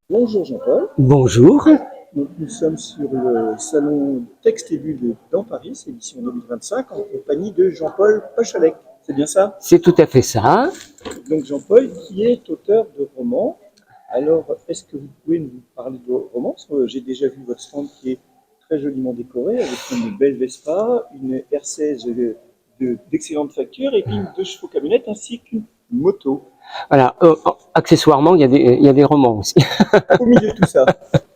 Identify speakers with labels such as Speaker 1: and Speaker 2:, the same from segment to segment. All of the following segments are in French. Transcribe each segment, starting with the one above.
Speaker 1: Bonjour Jean-Paul.
Speaker 2: Bonjour.
Speaker 1: Donc, nous sommes sur le salon Texte et Bulles dans Paris, édition 2025, en compagnie de Jean-Paul Pachalec. C'est bien ça?
Speaker 2: C'est tout à fait ça.
Speaker 1: Donc Jean-Paul, qui est auteur de romans. Alors, est-ce que vous pouvez nous parler de vos romans? Parce que j'ai déjà vu votre stand qui est très joliment décoré, avec une belle Vespa, une R16 d'excellente facture, et puis 2 chevaux camionnette, ainsi qu'une moto.
Speaker 2: Voilà. Accessoirement, il y a des romans aussi.
Speaker 1: Au milieu de tout ça.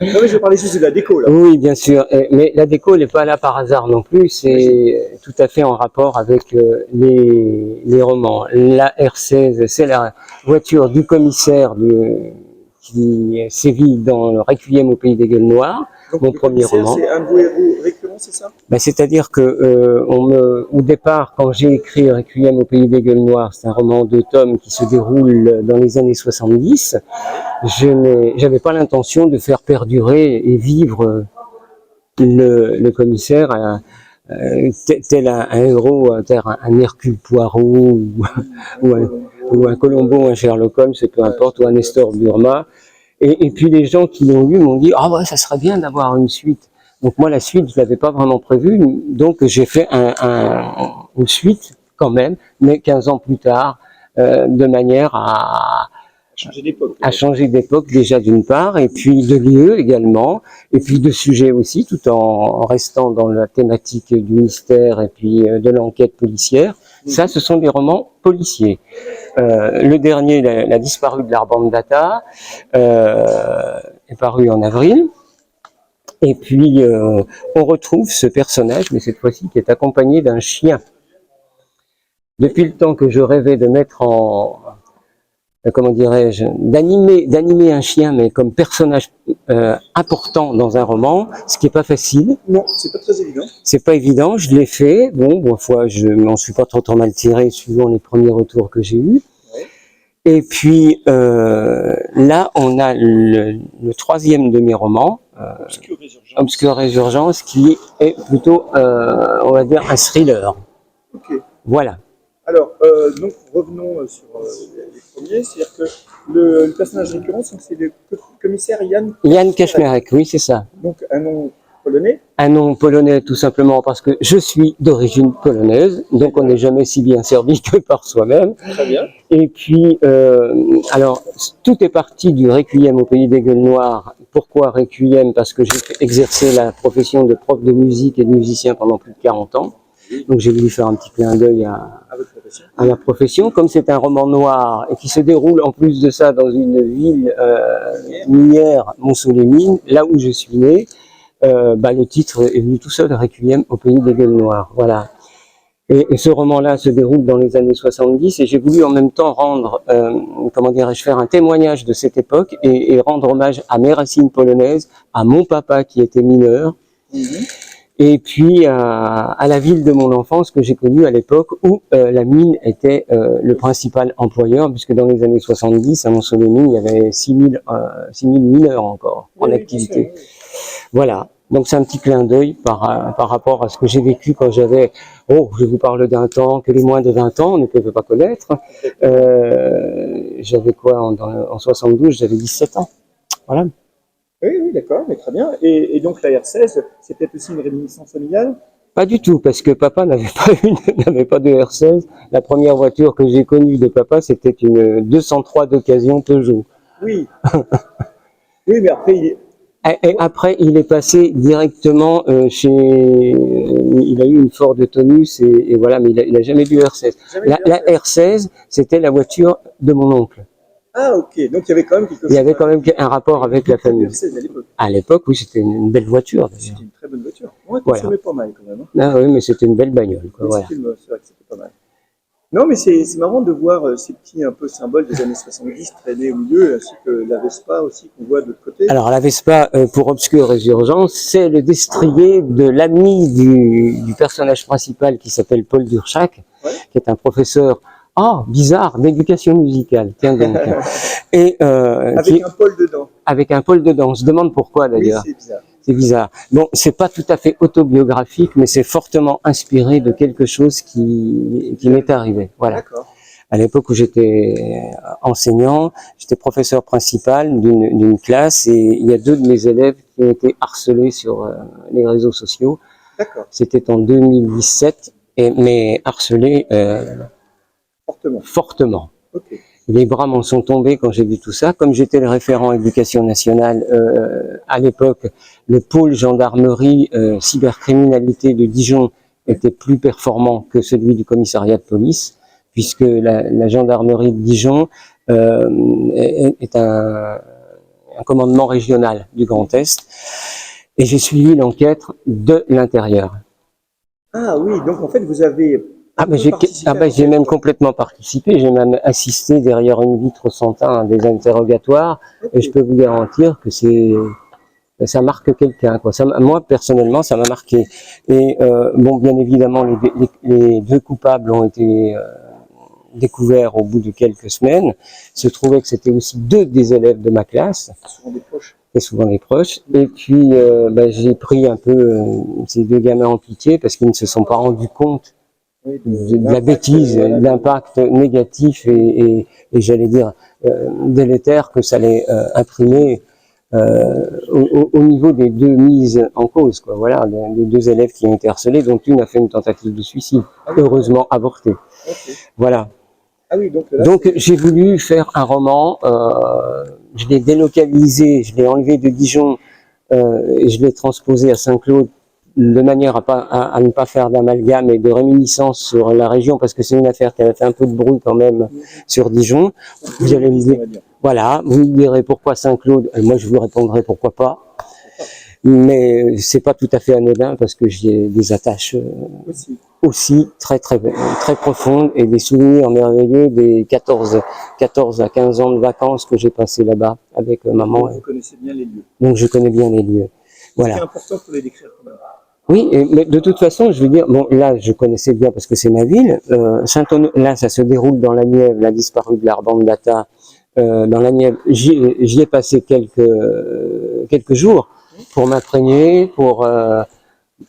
Speaker 1: Non, mais je parlais juste de la déco, là.
Speaker 2: Oui, bien sûr. Mais la déco n'est pas là par hasard non plus. C'est tout à fait en rapport avec les romans. La R16, c'est la voiture du commissaire qui sévit dans le Requiem au pays des gueules noires.
Speaker 1: Donc,
Speaker 2: mon premier roman.
Speaker 1: C'est un de vos héros récurrents, c'est ça?
Speaker 2: Ben, c'est-à-dire que au départ, quand j'ai écrit Requiem au pays des gueules noires, c'est un roman de tomes qui se déroule dans les années 70. J'avais pas l'intention de faire perdurer et vivre le commissaire tel un héros, un Hercule Poirot ou un Colombo, un Sherlock Holmes, peu importe, ou un Nestor Burma. Et puis les gens qui l'ont lu m'ont dit « Ah ouais, ça serait bien d'avoir une suite ». Donc moi, la suite, je l'avais pas vraiment prévue, donc j'ai fait une suite quand même, mais 15 ans plus tard, de manière à changer d'époque déjà d'une part, et puis de lieu également, et puis de sujet aussi, tout en restant dans la thématique du mystère et puis de l'enquête policière. Ça, ce sont des romans policiers. Le dernier, La disparue de l'Arbande Data, est paru en avril. Et puis, on retrouve ce personnage, mais cette fois-ci qui est accompagné d'un chien. Depuis le temps que je rêvais de mettre comment dirais-je, d'animer un chien, mais comme personnage important dans un roman, ce qui n'est pas facile.
Speaker 1: Non, c'est pas très évident.
Speaker 2: C'est pas évident, je l'ai fait. Bon, parfois, je m'en suis pas trop mal tiré, suivant les premiers retours que j'ai eus. Ouais. Et puis, là, on a le troisième de mes romans, Obscure Résurgence, qui est plutôt, on va dire, un thriller.
Speaker 1: Okay.
Speaker 2: Voilà.
Speaker 1: Alors, donc revenons sur les premiers, c'est-à-dire que le personnage récurrent, c'est le commissaire Jan
Speaker 2: Kaczmarek, oui, c'est ça.
Speaker 1: Donc un nom polonais? Un
Speaker 2: nom polonais tout simplement parce que je suis d'origine polonaise, donc on n'est jamais si bien servi que par soi-même.
Speaker 1: Très bien.
Speaker 2: Et puis, alors, tout est parti du Requiem au pays des gueules noires. Pourquoi Requiem? Parce que j'ai exercé la profession de prof de musique et de musicien pendant plus de 40 ans. Donc j'ai voulu faire un petit clin d'œil à la profession. Comme c'est un roman noir et qui se déroule en plus de ça dans une ville minière, Montceau-les-Mines, là où je suis né, le titre est venu tout seul, Requiem au pays des gueules noires. Voilà. Et ce roman-là se déroule dans les années 70 et j'ai voulu en même temps rendre, comment dirais-je, faire un témoignage de cette époque et rendre hommage à mes racines polonaises, à mon papa qui était mineur. Et puis à la ville de mon enfance que j'ai connue à l'époque où la mine était le principal employeur, puisque dans les années 70, à Montceau-les-Mines, il y avait 6000 mineurs encore en activité. Voilà, donc c'est un petit clin d'œil par rapport à ce que j'ai vécu quand j'avais, je vous parle d'un temps que les moins de 20 ans ne peuvent pas connaître. J'avais quoi en 72, j'avais 17 ans. Voilà.
Speaker 1: Oui, d'accord, mais très bien. Et donc la R16, c'était aussi une réminiscence familiale?
Speaker 2: Pas du tout, parce que papa n'avait pas de R16. La première voiture que j'ai connue de papa, c'était une 203 d'occasion Peugeot.
Speaker 1: Oui. Oui, mais après,
Speaker 2: après, il est passé directement il a eu une Ford Taunus et voilà, mais il a jamais vu R16. La R16, c'était la voiture de mon oncle.
Speaker 1: Ah, ok. Donc, il y avait quand même quelque chose.
Speaker 2: Il y avait quand même un rapport avec la famille. À l'époque, oui, c'était une belle voiture.
Speaker 1: C'était une très bonne voiture. Ouais, ça pas mal quand même.
Speaker 2: Ah oui, mais c'était une belle bagnole. Voilà.
Speaker 1: C'est vrai que c'était pas mal. Non, mais c'est marrant de voir ces petits un peu symboles des années 70 traîner au milieu, ainsi que la Vespa aussi qu'on voit de l'autre côté.
Speaker 2: Alors, la Vespa, pour Obscure Résurgence, c'est le destrier de l'ami du personnage principal qui s'appelle Paul Durchac, qui est un professeur Ah, bizarre, d'éducation musicale, tiens donc. Et,
Speaker 1: Avec un pôle dedans.
Speaker 2: avec un pôle dedans. On se demande pourquoi
Speaker 1: Oui,
Speaker 2: d'ailleurs.
Speaker 1: c'est bizarre.
Speaker 2: C'est bizarre. Bon, c'est pas tout à fait autobiographique, mais c'est fortement inspiré de quelque chose qui m'est arrivé. Voilà.
Speaker 1: D'accord.
Speaker 2: À l'époque où j'étais enseignant, j'étais professeur principal d'une classe et il y a deux de mes élèves qui ont été harcelés sur les réseaux sociaux.
Speaker 1: D'accord.
Speaker 2: C'était en 2017, mais harcelés
Speaker 1: Fortement.
Speaker 2: fortement.
Speaker 1: Ok.
Speaker 2: Les bras m'en sont tombés quand j'ai vu tout ça. Comme j'étais le référent éducation nationale à l'époque, le pôle gendarmerie cybercriminalité de Dijon était plus performant que celui du commissariat de police, puisque la gendarmerie de Dijon est un commandement régional du Grand Est. Et j'ai suivi l'enquête de l'intérieur.
Speaker 1: Ah oui, donc en fait, vous avez
Speaker 2: Ah ben j'ai même complètement participé, j'ai même assisté derrière une vitre sans teint à des interrogatoires, et je peux vous garantir que ça marque quelqu'un, quoi. Moi personnellement, ça m'a marqué. Et bon, bien évidemment, les deux coupables ont été découverts au bout de quelques semaines. Il se trouvait que c'était aussi deux des élèves de ma classe.
Speaker 1: Souvent des proches.
Speaker 2: Et souvent des proches. Et puis j'ai pris un peu ces deux gamins en pitié parce qu'ils ne se sont pas rendus compte de la bêtise, l'impact négatif et j'allais dire délétère que ça allait imprimer au niveau des deux mises en cause, quoi. Voilà, les deux élèves qui ont été harcelés, dont une a fait une tentative de suicide, heureusement avortée.
Speaker 1: Okay.
Speaker 2: Voilà.
Speaker 1: Ah oui, donc
Speaker 2: j'ai voulu faire un roman, je l'ai délocalisé, je l'ai enlevé de Dijon et je l'ai transposé à Saint-Claude de manière à ne pas faire d'amalgame et de réminiscence sur la région, parce que c'est une affaire qui avait fait un peu de bruit quand même sur Dijon. Vous allez me dire, voilà, vous me direz pourquoi Saint-Claude, moi je vous répondrai pourquoi pas. Mais c'est pas tout à fait anodin parce que j'ai des attaches aussi très profondes et des souvenirs merveilleux des 14 à 15 ans de vacances que j'ai passé là-bas avec maman.
Speaker 1: Donc vous connaissez bien les lieux.
Speaker 2: Donc je connais bien les lieux. Voilà.
Speaker 1: C'est important pour les décrire quand même.
Speaker 2: Oui, mais de toute façon, je veux dire, bon, là, je connaissais bien parce que c'est ma ville. Là, ça se déroule dans la Nièvre, la disparue de l'Arbande Data, dans la Nièvre. J'y ai passé quelques jours pour m'imprégner, pour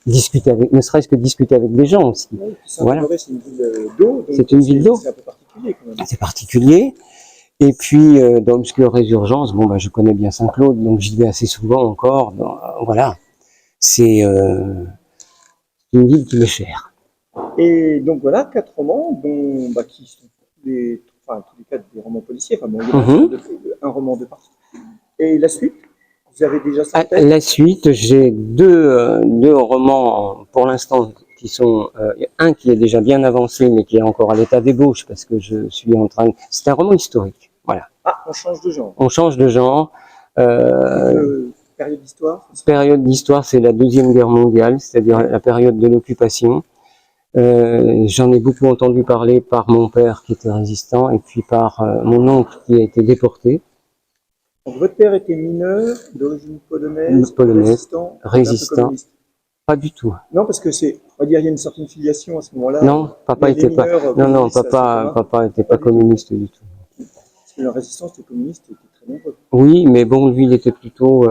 Speaker 2: discuter avec, ne serait-ce que discuter avec des gens aussi.
Speaker 1: Oui, voilà. C'est une ville d'eau.
Speaker 2: C'est une ville d'eau.
Speaker 1: C'est un peu particulier quand même.
Speaker 2: C'est particulier. Et puis, dans Obscure Résurgence, bon, je connais bien Saint-Claude, donc j'y vais assez souvent encore. Voilà. C'est une ville qui m'est chère.
Speaker 1: Et donc voilà, 4 romans, dont, qui sont tous les 4 des romans policiers. Enfin, bon, il y a un roman de partie. Et la suite, vous avez déjà ça en tête ?
Speaker 2: La suite, j'ai deux romans pour l'instant qui sont un qui est déjà bien avancé, mais qui est encore à l'état d'ébauche parce que je suis en train. C'est un roman historique. Voilà.
Speaker 1: Ah, on change de genre.
Speaker 2: On change de genre.
Speaker 1: Période d'histoire.
Speaker 2: Période d'histoire, c'est la Deuxième Guerre mondiale, c'est-à-dire la période de l'occupation. J'en ai beaucoup entendu parler par mon père qui était résistant et puis par mon oncle qui a été déporté.
Speaker 1: Donc votre père était mineur, d'origine polonaise, résistant.
Speaker 2: Pas du tout.
Speaker 1: Non, parce que on va dire, il y a une certaine filiation à ce moment-là.
Speaker 2: Non, papa était pas. Non, papa était pas communiste du tout.
Speaker 1: Parce que la résistance des communistes était très nombreux.
Speaker 2: Oui, mais bon, lui, il était plutôt.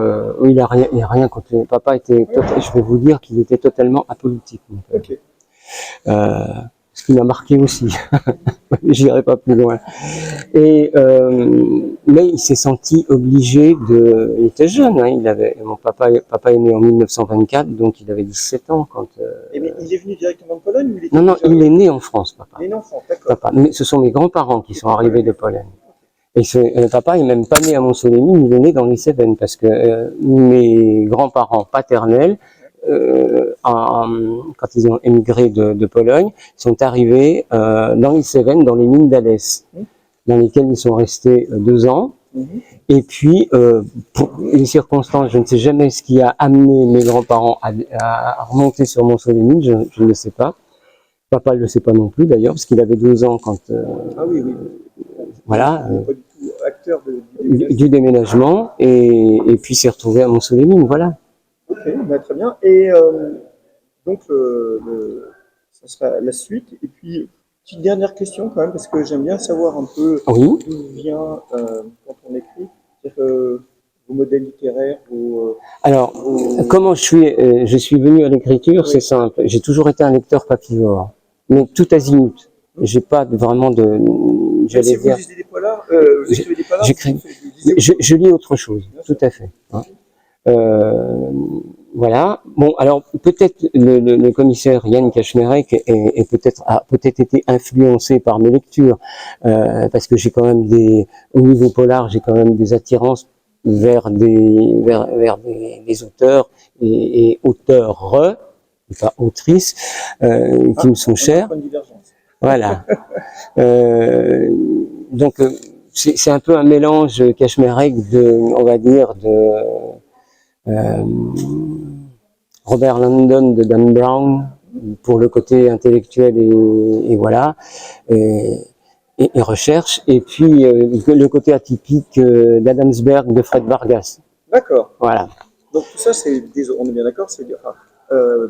Speaker 2: Il a rien contre. Papa était. Je vais vous dire qu'il était totalement apolitique.
Speaker 1: Ok.
Speaker 2: Ce qui m'a marqué aussi. J'irai pas plus loin. Et mais il s'est senti obligé de. Il était jeune, hein, mon papa est né en 1924, donc il avait 17 ans quand.
Speaker 1: Mais il est venu directement de Pologne ou il était
Speaker 2: Non, il est né en France, papa.
Speaker 1: Il est né en France, d'accord.
Speaker 2: Mais ce sont mes grands-parents qui sont arrivés de Pologne. Et papa est même pas né à Montsolémine, il est né dans les Cévennes, parce que mes grands-parents paternels, quand ils ont émigré de Pologne, sont arrivés dans les Cévennes, dans les mines d'Alès, dans lesquelles ils sont restés 2 ans. Et puis, pour les circonstances, je ne sais jamais ce qui a amené mes grands-parents à remonter sur Montsolémine, je ne le sais pas. Papa ne le sait pas non plus d'ailleurs, parce qu'il avait 2 ans quand...
Speaker 1: ah oui.
Speaker 2: Voilà.
Speaker 1: Pas du tout acteur
Speaker 2: du déménagement, et puis s'est retrouvé à Montsolémine, voilà.
Speaker 1: Ok, très bien. Et donc, ça sera la suite. Et puis, Petite dernière question quand même, parce que j'aime bien savoir un peu
Speaker 2: Oui.
Speaker 1: d'où vient quand on écrit, c'est-à-dire vos modèles littéraires,
Speaker 2: Alors,
Speaker 1: vos...
Speaker 2: comment je suis venu à l'écriture,
Speaker 1: Oui.
Speaker 2: c'est simple. J'ai toujours été un lecteur papivore, mais tout azimut. J'ai pas vraiment de,
Speaker 1: Même
Speaker 2: j'allais
Speaker 1: si vous
Speaker 2: dire,
Speaker 1: lisez des polars, vous écrivez des polars,
Speaker 2: j'écris,
Speaker 1: vous lisez autre chose.
Speaker 2: je lis autre chose,
Speaker 1: Bien
Speaker 2: tout
Speaker 1: sûr.
Speaker 2: à fait. Hein. Euh, voilà. Bon, alors peut-être le commissaire Yann Kachmerek a peut-être été influencé par mes lectures, parce que j'ai quand même au niveau polar, j'ai quand même des attirances vers des auteurs et auteurs, pas autrices, qui me sont
Speaker 1: On a un
Speaker 2: chers.
Speaker 1: point de divergence.
Speaker 2: Voilà. Euh, donc c'est un peu un mélange Kachmerek on va dire, euh, Robert Landon de Dan Brown pour le côté intellectuel et voilà et recherche, et puis le côté atypique d'Adamsberg de Fred Vargas.
Speaker 1: D'accord.
Speaker 2: Voilà.
Speaker 1: Donc tout ça, on est bien d'accord, c'est enfin,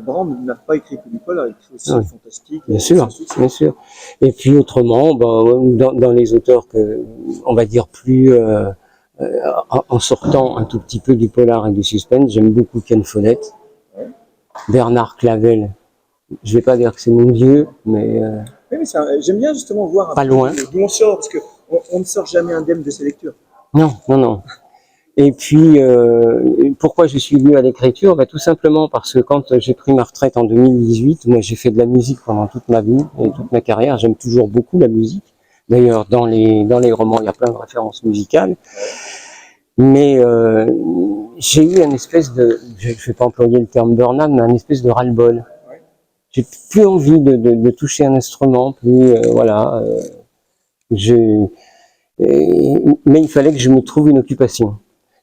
Speaker 1: Brand n'a pas écrit que du polar, il écrit aussi
Speaker 2: Oui.
Speaker 1: du fantastique,
Speaker 2: Bien
Speaker 1: et
Speaker 2: sûr,
Speaker 1: sans succès.
Speaker 2: bien sûr. Et puis autrement, dans les auteurs que on va dire plus en sortant un tout petit peu du polar et du suspense, j'aime beaucoup Ken Follett,
Speaker 1: Ouais.
Speaker 2: Bernard Clavel. Je vais pas dire que c'est mon dieu, mais
Speaker 1: Oui, mais j'aime bien justement voir un
Speaker 2: pas
Speaker 1: peu
Speaker 2: loin.
Speaker 1: d'où on sort, parce qu'on ne sort jamais indemne de ses lectures.
Speaker 2: Non, non, non. Et puis, pourquoi je suis venu à l'écriture? Tout simplement parce que quand j'ai pris ma retraite en 2018, moi j'ai fait de la musique pendant toute ma vie et toute ma carrière. J'aime toujours beaucoup la musique. D'ailleurs, dans les romans, il y a plein de références musicales. Mais j'ai eu une espèce je ne vais pas employer le terme burn-out, mais une espèce de ras-le-bol.
Speaker 1: Ouais.
Speaker 2: J'ai plus envie de toucher un instrument, voilà. Mais il fallait que je me trouve une occupation.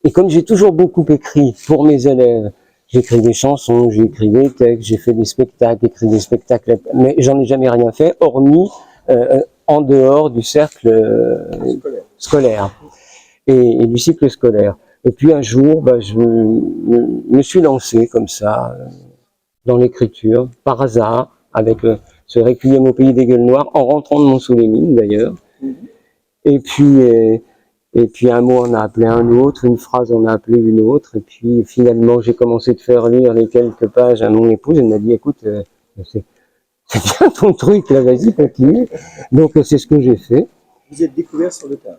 Speaker 2: Et comme j'ai toujours beaucoup écrit pour mes élèves, j'ai écrit des chansons, j'ai écrit des textes, j'ai fait des spectacles, écrit des spectacles, mais j'en ai jamais rien fait, hormis en dehors du cercle scolaire et du cycle scolaire. Et puis un jour, je me suis lancé comme ça dans l'écriture, par hasard, avec ce Requiem au pays des gueules noires, en rentrant de Montsolémine d'ailleurs. Et puis un mot en a appelé un autre, une phrase en a appelé une autre, et puis finalement j'ai commencé de faire lire les quelques pages à mon épouse, elle m'a dit écoute, c'est bien ton truc là, vas-y continue. Donc c'est ce que j'ai fait.
Speaker 1: Vous êtes découvert sur le terrain.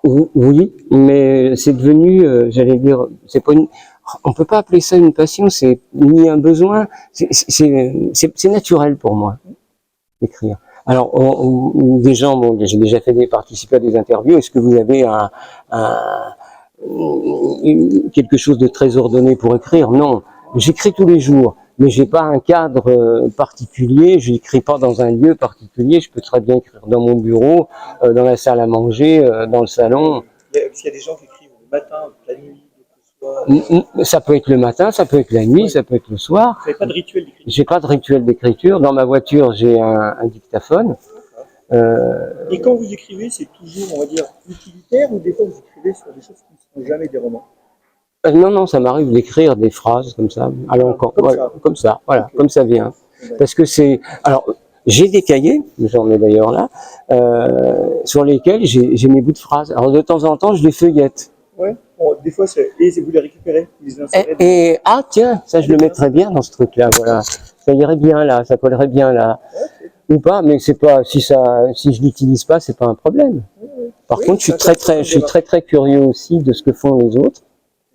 Speaker 2: Oui, mais c'est devenu, j'allais dire, c'est pas on peut pas appeler ça une passion, c'est ni un besoin, c'est naturel pour moi d'écrire. Alors, des gens, j'ai déjà participé à des interviews. Est-ce que vous avez quelque chose de très ordonné pour écrire? Non, j'écris tous les jours, mais j'ai pas un cadre particulier. Je n'écris pas dans un lieu particulier. Je peux très bien écrire dans mon bureau, dans la salle à manger, dans le salon.
Speaker 1: Parce qu'il y a des gens qui écrivent le matin, la nuit, le soir.
Speaker 2: Ça peut être le matin, ça peut être la nuit, ça peut être le soir.
Speaker 1: Vous n'avez pas de rituel d'écriture?
Speaker 2: J'ai pas de rituel d'écriture. Dans ma voiture, j'ai un dictaphone.
Speaker 1: Et quand vous écrivez, c'est toujours, on va dire, utilitaire, ou des fois vous écrivez sur des choses qui ne seront jamais des romans?
Speaker 2: Non, ça m'arrive d'écrire des phrases comme ça, comme ça, voilà,
Speaker 1: Okay.
Speaker 2: comme ça vient. Parce que alors, j'ai des cahiers, j'en ai d'ailleurs là, sur lesquels j'ai mes bouts de phrases. Alors de temps en temps, je les feuillette.
Speaker 1: Ouais. Bon, des fois, et vous les récupérez, vous les insérez.
Speaker 2: Tiens, ça je le mettrais bien dans ce truc-là, voilà. Ça irait bien là, ça collerait bien là.
Speaker 1: Okay.
Speaker 2: Ou pas, mais c'est pas, si je l'utilise pas, c'est pas un problème. Par contre, je suis très curieux aussi de ce que font les autres.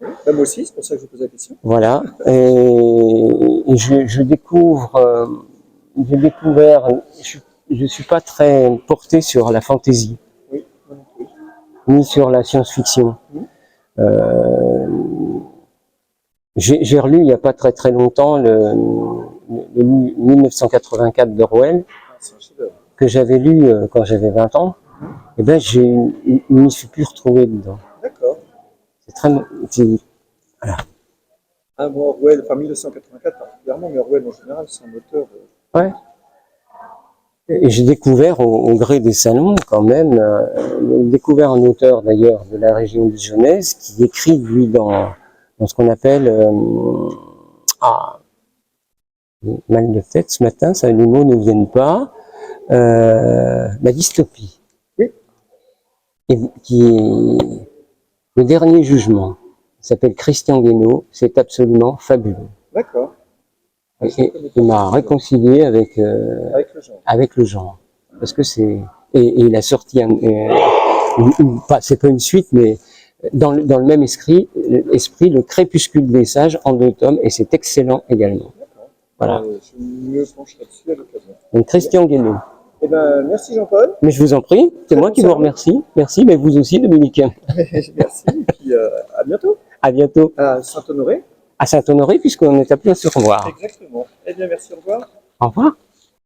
Speaker 1: Moi aussi, c'est pour ça que je vous pose la question.
Speaker 2: Voilà, et j'ai découvert, je suis pas très porté sur la fantaisie,
Speaker 1: Oui.
Speaker 2: ni sur la science-fiction. J'ai relu il n'y a pas très longtemps le 1984 d'Orwell, que j'avais lu quand j'avais 20 ans. Et ben je m'y suis plus retrouvé dedans.
Speaker 1: D'accord.
Speaker 2: Voilà.
Speaker 1: Moi, Orwell, enfin 1984 particulièrement, mais Orwell en général, c'est un auteur.
Speaker 2: Ouais. Et j'ai découvert au gré des salons quand même, découvert un auteur d'ailleurs de la région dijonnaise qui écrit lui dans ce qu'on appelle mal de tête ce matin, ça les mots ne viennent pas. la dystopie.
Speaker 1: Oui.
Speaker 2: Et qui est le dernier jugement. Il s'appelle Christian Guénaud. C'est absolument fabuleux.
Speaker 1: D'accord.
Speaker 2: Et il m'a réconcilié avec
Speaker 1: Avec le genre.
Speaker 2: avec le genre, parce que c'est et il a sorti c'est pas une suite, mais dans le même esprit, le Crépuscule des sages en 2 tomes, et c'est excellent également.
Speaker 1: D'accord.
Speaker 2: Voilà.
Speaker 1: Je me pencherai dessus à l'occasion.
Speaker 2: Donc Christian Guénaud.
Speaker 1: Eh ben, merci Jean-Paul.
Speaker 2: Mais je vous en prie, c'est moi qui vous remercie. Merci, mais vous aussi, Dominique.
Speaker 1: Merci, et puis à bientôt.
Speaker 2: À bientôt.
Speaker 1: À Saint-Honoré.
Speaker 2: À Saint-Honoré, puisqu'on est à Plein-sur-Loire.
Speaker 1: Exactement. Eh bien, merci, au revoir.
Speaker 2: Au revoir.